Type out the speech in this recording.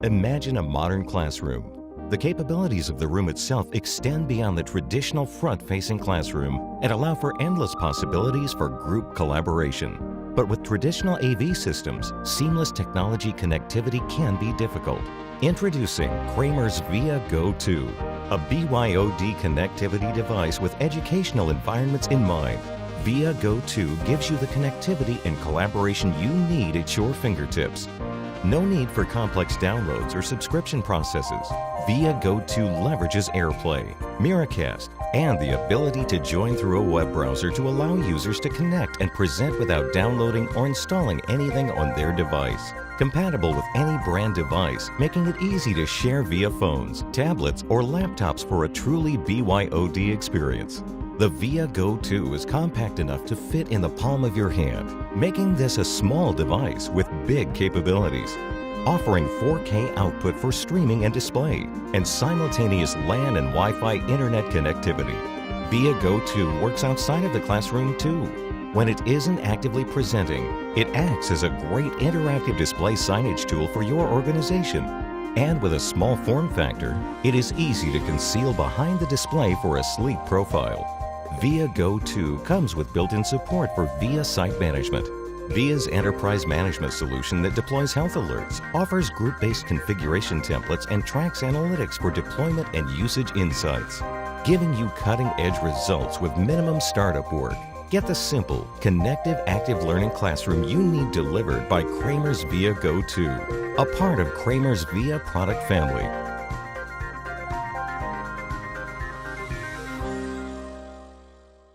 Imagine a modern classroom. The capabilities of the room itself extend beyond the traditional front-facing classroom and allow for endless possibilities for group collaboration. But with traditional AV systems, seamless technology connectivity can be difficult. Introducing Kramer VIA GO², a BYOD connectivity device with educational environments in mind. VIA GO² gives you the connectivity and collaboration you need at your fingertips. No need for complex downloads or subscription processes. VIA GO² leverages AirPlay, Miracast, and the ability to join through a web browser to allow users to connect and present without downloading or installing anything on their device. Compatible with any brand device, making it easy to share via phones, tablets, or laptops for a truly BYOD experience. The VIA GO² is compact enough to fit in the palm of your hand, making this a small device with big capabilities. Offering 4K output for streaming and display, and simultaneous LAN and Wi Fi internet connectivity. VIA GO² works outside of the classroom too. When it isn't actively presenting, it acts as a great interactive display signage tool for your organization. And with a small form factor, it is easy to conceal behind the display for a sleek profile. VIA GO² comes with built-in support for VIA Site Management. VIA's enterprise management solution that deploys health alerts, offers group-based configuration templates, and tracks analytics for deployment and usage insights, giving you cutting-edge results with minimum startup work. Get the simple, connective, active learning classroom you need delivered by Kramer VIA GO², a part of Kramer's VIA product family.